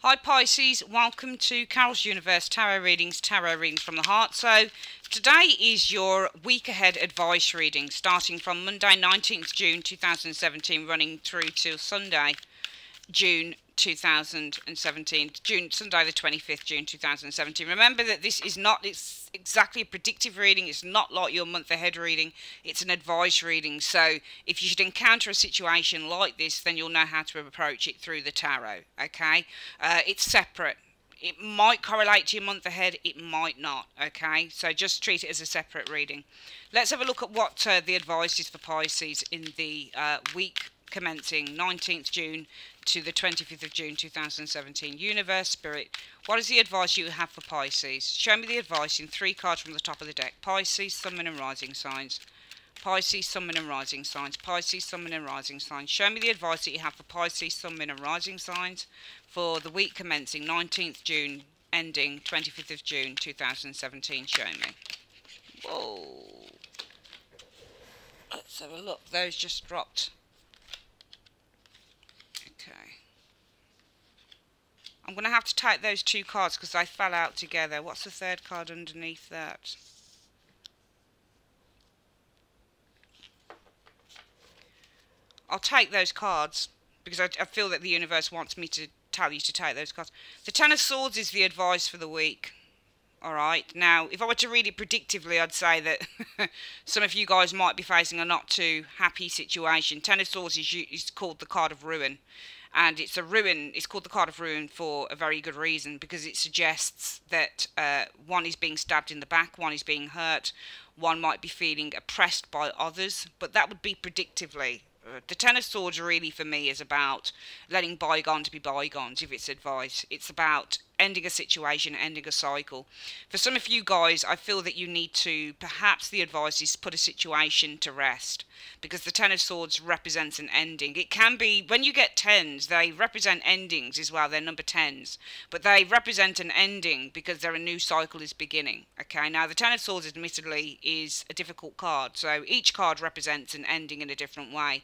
Hi Pisces, welcome to Carol's Universe Tarot Readings from the Heart. So today is your week ahead advice reading, starting from Monday 19th June 2017 running through till Sunday June 2017, Sunday the 25th June 2017. Remember that this is not exactly a predictive reading. It's not like your month ahead reading. It's an advice reading. So if you should encounter a situation like this, then you'll know how to approach it through the tarot. Okay, it's separate. It might correlate to your month ahead, it might not, okay? So just treat it as a separate reading. Let's have a look at what the advice is for Pisces in the week commencing 19th June to the 25th of June 2017. Universe, Spirit, what is the advice you have for Pisces? Show me the advice in 3 cards from the top of the deck. Pisces, Sun, Moon and Rising signs. Pisces, Sun, Moon and Rising signs. Pisces, Sun, Moon and Rising signs. Show me the advice that you have for Pisces, Sun, Moon and Rising signs for the week commencing 19th June, ending 25th of June 2017. Show me. Whoa. Let's have a look. Those just dropped. Okay. I'm going to have to take those 2 cards because they fell out together. What's the 3rd card underneath that? I'll take those cards because I feel that the universe wants me to tell you to take those cards. The 10 of Swords is the advice for the week. Alright, now if I were to read it predictively, I'd say that some of you guys might be facing a not too happy situation. 10 of Swords is called the card of ruin. And it's called the card of ruin for a very good reason, because it suggests that one is being stabbed in the back, one is being hurt, one might be feeling oppressed by others, but that would be predictively. The 10 of Swords really for me is about letting bygones be bygones, if it's advice. It's about ending a situation, ending a cycle. For some of you guys, I feel that you need to, perhaps the advice is put a situation to rest, because the 10 of Swords represents an ending. It can be, when you get 10s, they represent endings as well, they're number 10s, but they represent an ending because a new cycle is beginning. Okay, now the 10 of Swords admittedly is a difficult card, so each card represents an ending in a different way.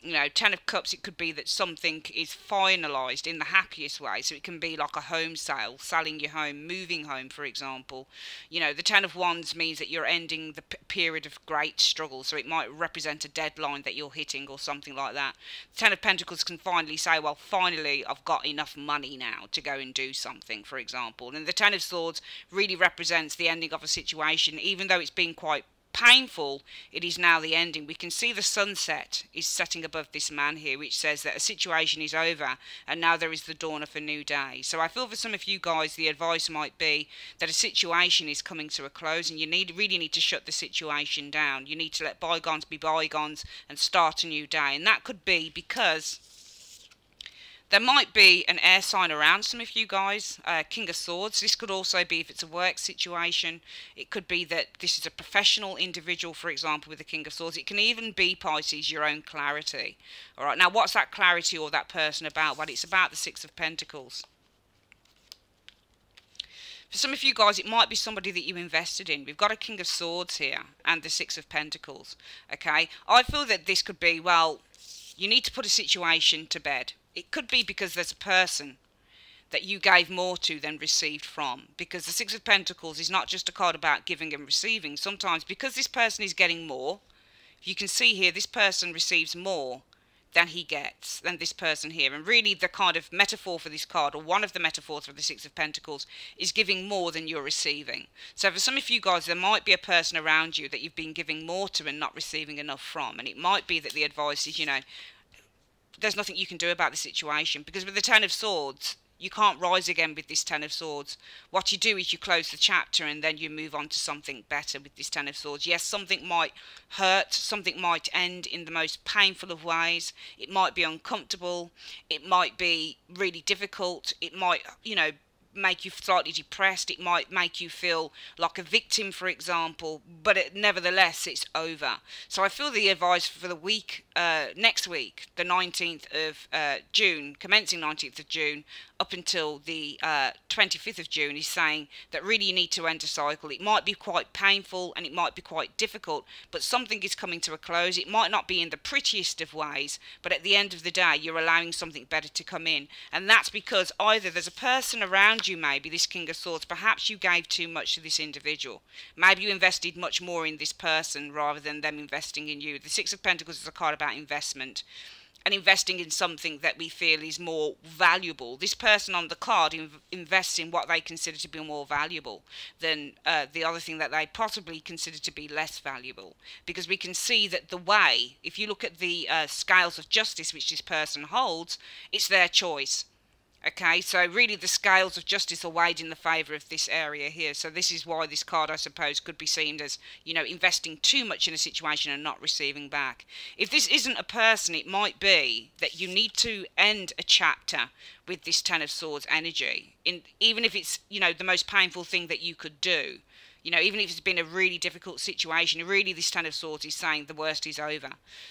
You know, 10 of Cups, it could be that something is finalised in the happiest way. So it can be like a home sale, selling your home, moving home, for example. You know, the 10 of Wands means that you're ending the period of great struggle. So it might represent a deadline that you're hitting or something like that. The 10 of Pentacles can finally say, well, finally, I've got enough money now to go and do something, for example. And the 10 of Swords really represents the ending of a situation, even though it's been quite painful, it is now the ending. We can see the sunset is setting above this man here, which says that a situation is over and now there is the dawn of a new day. So I feel for some of you guys the advice might be that a situation is coming to a close and you really need to shut the situation down. You need to let bygones be bygones and start a new day. And that could be because there might be an air sign around some of you guys, King of Swords. This could also be if it's a work situation. It could be that this is a professional individual, for example, with the King of Swords. It can even be, Pisces, your own clarity. All right, now what's that clarity or that person about? Well, it's about the 6 of Pentacles. For some of you guys, it might be somebody that you invested in. We've got a King of Swords here and the 6 of Pentacles. Okay, I feel that this could be, well, you need to put a situation to bed. It could be because there's a person that you gave more to than received from. Because the 6 of Pentacles is not just a card about giving and receiving. Sometimes because this person is getting more, you can see here this person receives more than he gets, than this person here. And really the kind of metaphor for this card, or one of the metaphors for the 6 of Pentacles, is giving more than you're receiving. So for some of you guys, there might be a person around you that you've been giving more to and not receiving enough from. And it might be that the advice is, you know, there's nothing you can do about the situation, because with the 10 of Swords, you can't rise again with this 10 of Swords. What you do is you close the chapter and then you move on to something better with this 10 of Swords. Yes, something might hurt, something might end in the most painful of ways. It might be uncomfortable, it might be really difficult, it might, you know, make you slightly depressed. It might make you feel like a victim, for example, but nevertheless, it's over. So I feel the advice for the week, next week, the 19th of June, commencing 19th of June, up until the 25th of June, is saying that really you need to end a cycle. It might be quite painful and it might be quite difficult, but something is coming to a close. It might not be in the prettiest of ways, but at the end of the day, you're allowing something better to come in. And that's because either there's a person around you, maybe this King of Swords, perhaps you gave too much to this individual. Maybe you invested much more in this person rather than them investing in you. The Six of Pentacles is a card about investment, and investing in something that we feel is more valuable. This person on the card invests in what they consider to be more valuable than the other thing that they possibly consider to be less valuable. Because we can see that the way, if you look at the scales of justice which this person holds, it's their choice. Okay, so really the scales of justice are weighed in the favour of this area here. So this is why this card, I suppose, could be seen as, you know, investing too much in a situation and not receiving back. If this isn't a person, it might be that you need to end a chapter with this Ten of Swords energy, even if it's, you know, the most painful thing that you could do. You know, even if it's been a really difficult situation, really this Ten of Swords is saying the worst is over.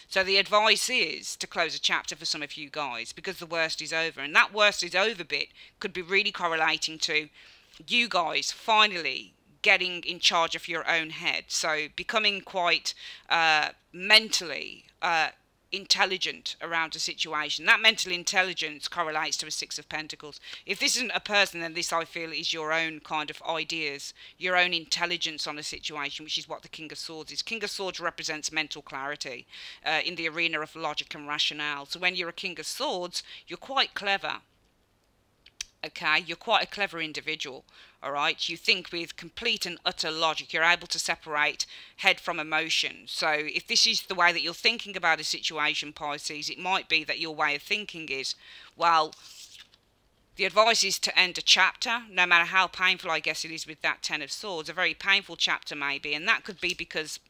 So the advice is to close a chapter for some of you guys, because the worst is over. And that worst is over bit could be really correlating to you guys finally getting in charge of your own head. So becoming quite mentally intelligent around a situation. That mental intelligence correlates to a Six of Pentacles. If this isn't a person, then this, I feel, is your own kind of ideas, your own intelligence on a situation, which is what the King of Swords is. King of Swords represents mental clarity in the arena of logic and rationale. So when you're a King of Swords, you're quite clever. Okay, you're quite a clever individual, all right? You think with complete and utter logic. You're able to separate head from emotion. So if this is the way that you're thinking about a situation, Pisces, it might be that your way of thinking is, well, the advice is to end a chapter, no matter how painful, I guess it is with that Ten of Swords, a very painful chapter maybe, and that could be because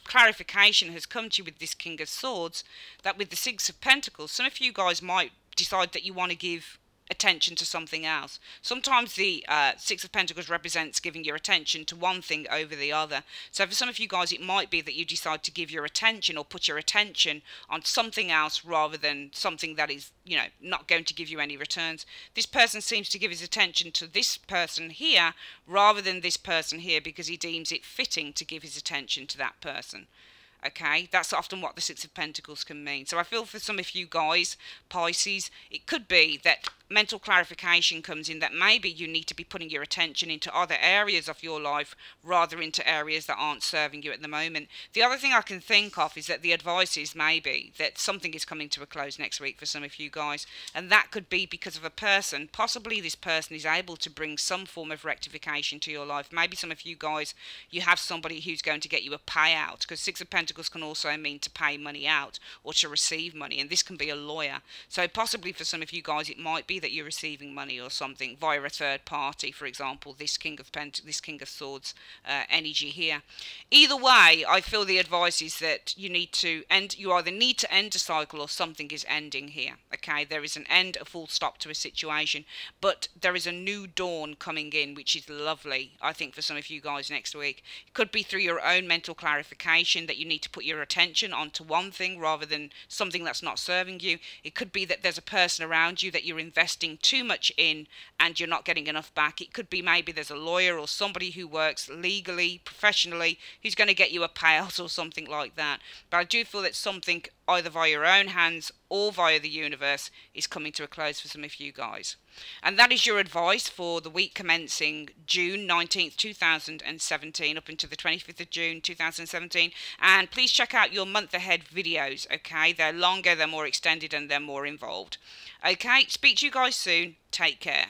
clarification has come to you with this King of Swords, that with the Six of Pentacles, some of you guys might decide that you want to give attention to something else. Sometimes the Six of Pentacles represents giving your attention to one thing over the other. So for some of you guys, it might be that you decide to give your attention or put your attention on something else rather than something that is, you know, not going to give you any returns. This person seems to give his attention to this person here rather than this person here because he deems it fitting to give his attention to that person. Okay, that's often what the Six of Pentacles can mean. So I feel for some of you guys, Pisces, it could be that mental clarification comes in that maybe you need to be putting your attention into other areas of your life rather into areas that aren't serving you at the moment. The other thing I can think of is that the advice is maybe that something is coming to a close next week for some of you guys, and that could be because of a person. Possibly this person is able to bring some form of rectification to your life. Maybe some of you guys, you have somebody who's going to get you a payout, because Six of Pentacles can also mean to pay money out or to receive money, and this can be a lawyer. So possibly for some of you guys it might be that you're receiving money or something via a third party, for example, this King of Swords energy here. Either way, I feel the advice is that you either need to end a cycle or something is ending here. Okay, there is an end, a full stop to a situation, but there is a new dawn coming in, which is lovely, I think, for some of you guys next week. It could be through your own mental clarification that you need to put your attention onto one thing rather than something that's not serving you. It could be that there's a person around you that you're investing too much in and you're not getting enough back. It could be maybe there's a lawyer or somebody who works legally, professionally, who's going to get you a payout or something like that. But I do feel that something either via your own hands or via the universe is coming to a close for some of you guys. And that is your advice for the week commencing June 19th, 2017 up until the 25th of June 2017. And please check out your month ahead videos, okay? They're longer, they're more extended, and they're more involved. Okay, speak to you guys soon. Take care.